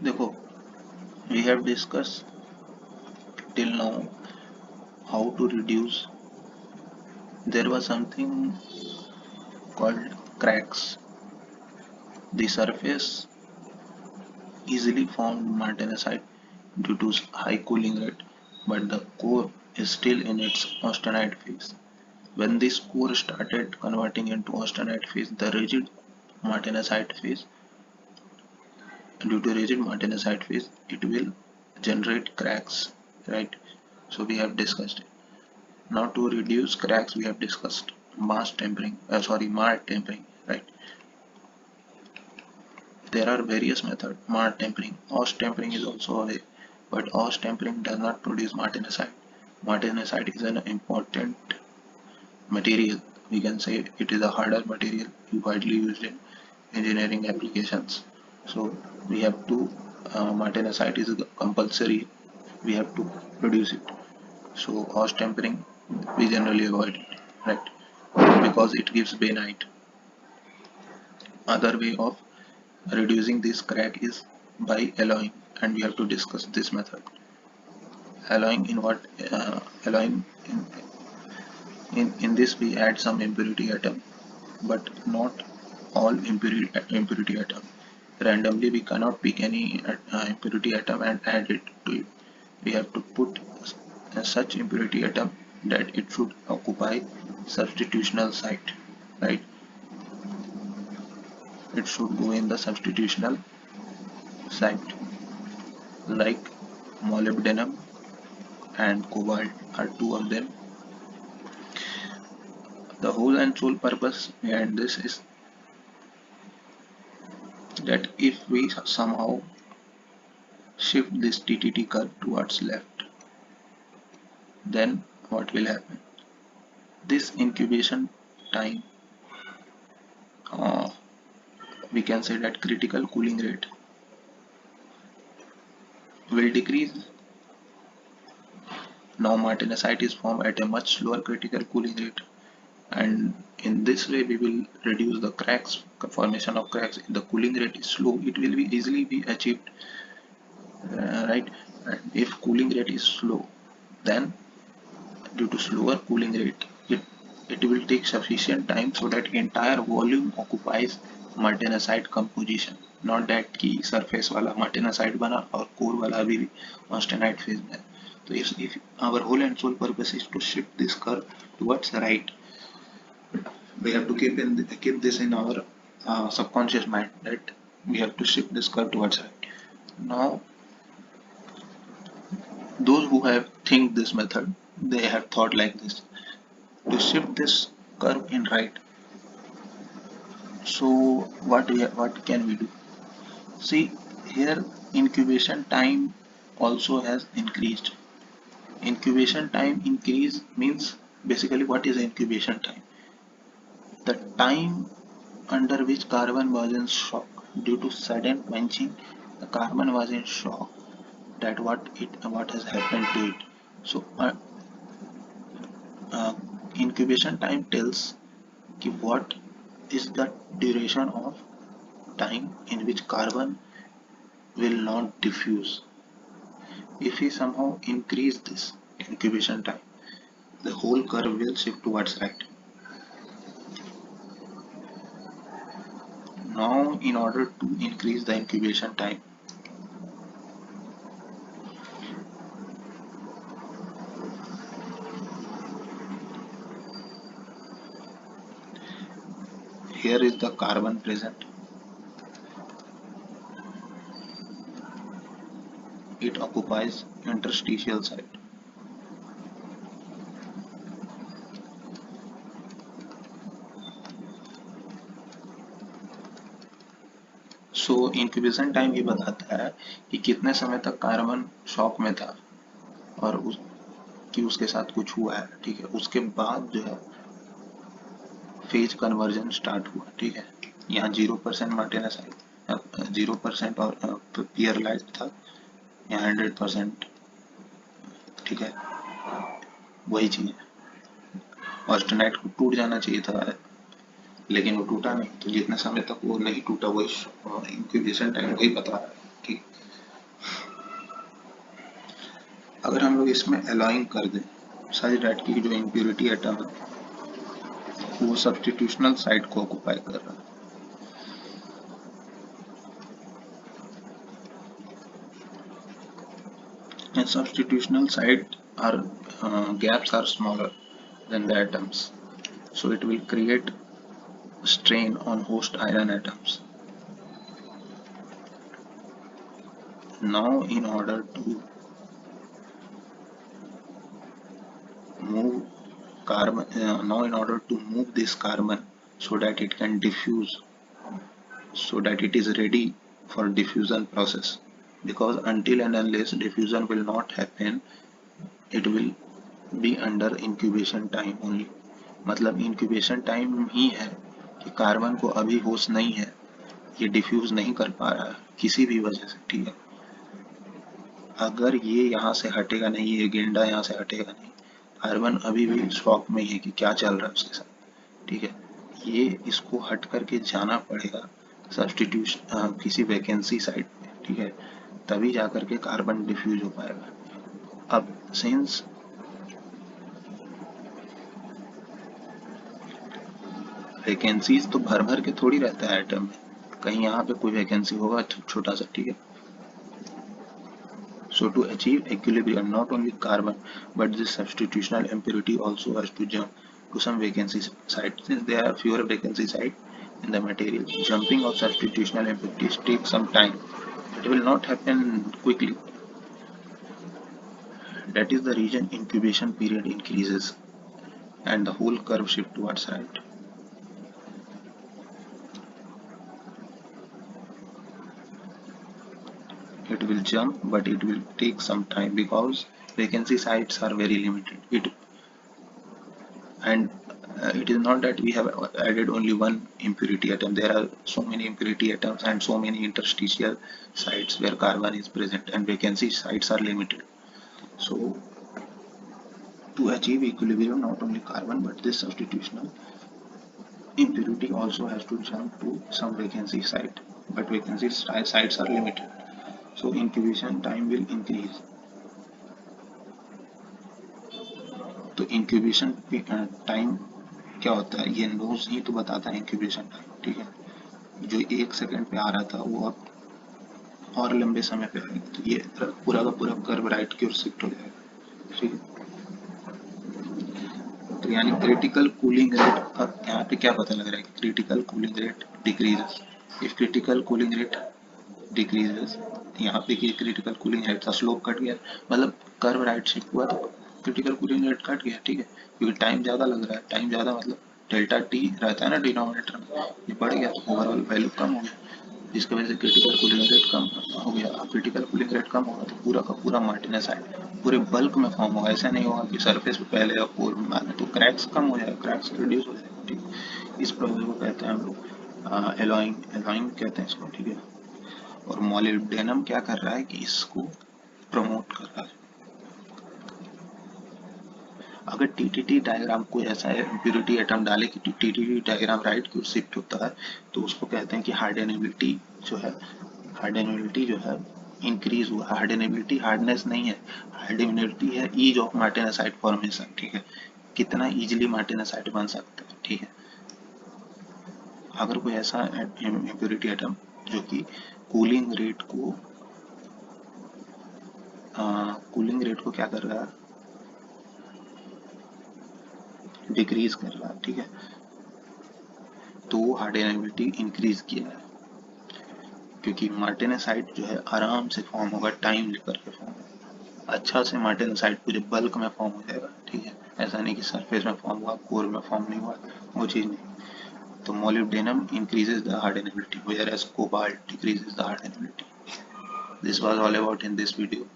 देखो, we have discussed till now how to reduce. There was something called cracks. The surface easily formed martensite due to high cooling rate, but the core is still in its austenite phase. When this core started converting into austenite phase, the rigid martensite phase, due to rigid martensite phase, it will generate cracks, right? So we have discussed it. Now to reduce cracks, we have discussed Mart tempering, right? There are various methods. Mart tempering, Aus tempering is also a way, but Aus tempering does not produce martensite. Martensite is an important material. We can say it is a harder material widely used in engineering applications. So we have to martensite is compulsory. We have to produce it. So Aus tempering we generally avoid it, right? Because it gives bainite. Other way of reducing this crack is by alloying, and we have to discuss this method. Alloying in what? Alloying in this we add some impurity atom, but not all impurity atom. Randomly we cannot pick any impurity atom and add it to it. We have to put such impurity atom that it should occupy substitutional site, right? It should go in the substitutional site, like molybdenum and cobalt are two of them. The whole and sole purpose behind this is that if we somehow shift this TTT curve towards left, then what will happen? This incubation time, uh, we can say that critical cooling rate will decrease. Now martensite is formed at a much slower critical cooling rate, and in this way we will reduce the cracks, formation of cracks. If the cooling rate is slow, it will be easily be achieved, right? And if cooling rate is slow, then due to slower cooling rate, it will take sufficient time so that entire volume occupies martensite composition. Not that कि surface वाला martensite बना और core वाला भी austenite phase में. So if our whole and sole purpose is to shift this curve towards right, we have to keep this in our subconscious mind that we have to shift this curve towards right. Now, those who have think this method, they have thought like this: to shift this curve in right. So what can we do? See here, incubation time also has increased. Incubation time increase means basically what is incubation time? The time under which carbon was in shock due to sudden quenching. The carbon was in shock. That what has happened to it. So uh, incubation time tells कि what is the duration of time in which carbon will not diffuse. If we somehow increase this incubation time, the whole curve will shift towards right. Now, in order to increase the incubation time, here is the carbon present. It occupies interstitial site. So incubation time ये बताता है कि कितने समय तक carbon shock में था और कि उसके साथ कुछ हुआ है, ठीक है। उसके बाद जो है फेज कन्वर्जन स्टार्ट हुआ, ठीक है। यहाँ 0% मार्टिनेसाइट 0% और पियर लाइट था, यहाँ 100%, ठीक है। वही चीज ऑस्टेनाइट को टूट जाना चाहिए था, लेकिन वो टूटा नहीं। तो जितने समय तक वो नहीं टूटा वो इंक्यूबेशन टाइम वही बता रहा है, ठीक। अगर हम लोग इसमें अलाइंग कर दें सच दैट की जो इम्प्योरिटी एटम है वो सब्स्टिट्यूशनल साइट को ऑक्युपाई कर रहा है, and substitutional site are gaps are smaller than the atoms, so it will create strain on host iron atoms. Now in order to move now in order to move this carbon so that it can diffuse, so that it is ready for diffusion process, because until and unless diffusion will not happen, it will be under incubation time only. मतलब incubation time ही है कि carbon को अभी होश नहीं है, ये diffuse नहीं कर पा रहा है किसी भी वजह से, ठीक है। अगर ये यहाँ से हटेगा नहीं, ये गेंडा यहाँ से हटेगा नहीं, कार्बन अभी भी शॉक में है कि क्या चल रहा है उसके साथ, ठीक है। ये इसको हट करके जाना पड़ेगा सब्स्टिट्यूशन किसी वैकेंसी साइट पे, ठीक है, तभी जाकर के कार्बन डिफ्यूज हो पाएगा। अब सिंस वैकेंसीज तो भर भर के थोड़ी रहता है एटम में, कहीं यहाँ पे कोई वैकेंसी होगा छोटा सा, ठीक है। So to achieve equilibrium, not only carbon but this substitutional impurity also has to jump to some vacancy site. Since there are fewer vacancy site in the material, jumping of substitutional impurities takes some time. It will not happen quickly. That is the reason incubation period increases and the whole curve shift towards right. It will jump, but it will take some time because vacancy sites are very limited. And it is not that we have added only one impurity atom. There are so many impurity atoms and so many interstitial sites where carbon is present, and vacancy sites are limited. So to achieve equilibrium, not only carbon but this substitutional impurity also has to jump to some vacancy site, but vacancy sites are limited, so incubation time will increase. तो incubation time क्या होता है, ये knows he तो बताता है incubation time, ठीक है। जो 1 सेकंड पे आ रहा था वो अब और लंबे समय पे आएगा, तो ये पूरा का पूरा कर्व राइट की ओर शिफ्ट हो जाएगा, ठीक है। तो यानी क्रिटिकल कूलिंग रेट, अब यहाँ पे क्या पता लग रहा है कि critical cooling rate decreases. If critical cooling rate decreases, यहाँ पे कि क्रिटिकल कूलिंग रेट था, स्लोप कट गया, मतलब कर्व राइट शिफ्ट हुआ तो क्रिटिकल कूलिंग रेट कट गया, ठीक है, क्योंकि टाइम ज़्यादा लग रहा है। टाइम ज़्यादा मतलब डेल्टा टी रहता है ना डिनोमिनेटर में, ये बढ़ गया तो ओवरऑल वैल्यू कम हो गया, जिसकी वजह से क्रिटिकल कूलिंग रेट कम हो गया। अब क्रिटिकल कूलिंग रेट कम होगा तो पूरा का पूरा मार्टिनेज साइड पूरे बल्क में फॉर्म होगा, ऐसा नहीं होगा कि सरफेस पे पहले और पोर में माने, तो क्रैक्स कम हो जाएगा, क्रैक्स रिड्यूस हो जाएगा, ठीक है। इस प्रोसेस को कहते हैं हम लोग एलॉइंग, एलॉइंग कहते हैं इसको, ठीक है। और मॉलिब्डेनम क्या कर रहा है कि इसको प्रमोट कर रहा है। अगर टीटीटी डायग्राम कोई ऐसा है इम्प्योरिटी एटम डाले कि टीटीटी डायग्राम राइट की ओर शिफ्ट होता है, तो उसको कहते हैं कि हार्डेनेबिलिटी जो है, हार्डेनेबिलिटी जो है इंक्रीज हुआ। हार्डेनेबिलिटी हार्डनेस नहीं है, हार्डेनेबिलिटी है ईज ऑफ मार्टिनेसाइट फॉर्मेशन, ठीक है, कितना इजीली मार्टिनेसाइट बन सकता है, ठीक है। अगर कोई ऐसा इम्प्योरिटी एटम जो कि कूलिंग रेट को क्या कर रहा है, डिक्रीज कर रहा है, ठीक है, तो हार्डेनेबिलिटी इंक्रीज किया है, क्योंकि मार्टिनेसाइट जो है आराम से फॉर्म होगा, टाइम लेकर के फॉर्म होगा, अच्छा से मार्टिनेसाइट पूरे बल्क में फॉर्म हो जाएगा, ठीक है। ऐसा नहीं कि सरफेस में फॉर्म हुआ कोर में फॉर्म नहीं हुआ, वो चीज़ नहीं। तो molybdenum increases the hardenability whereas cobalt decreases the hardenability. This was all about in this video.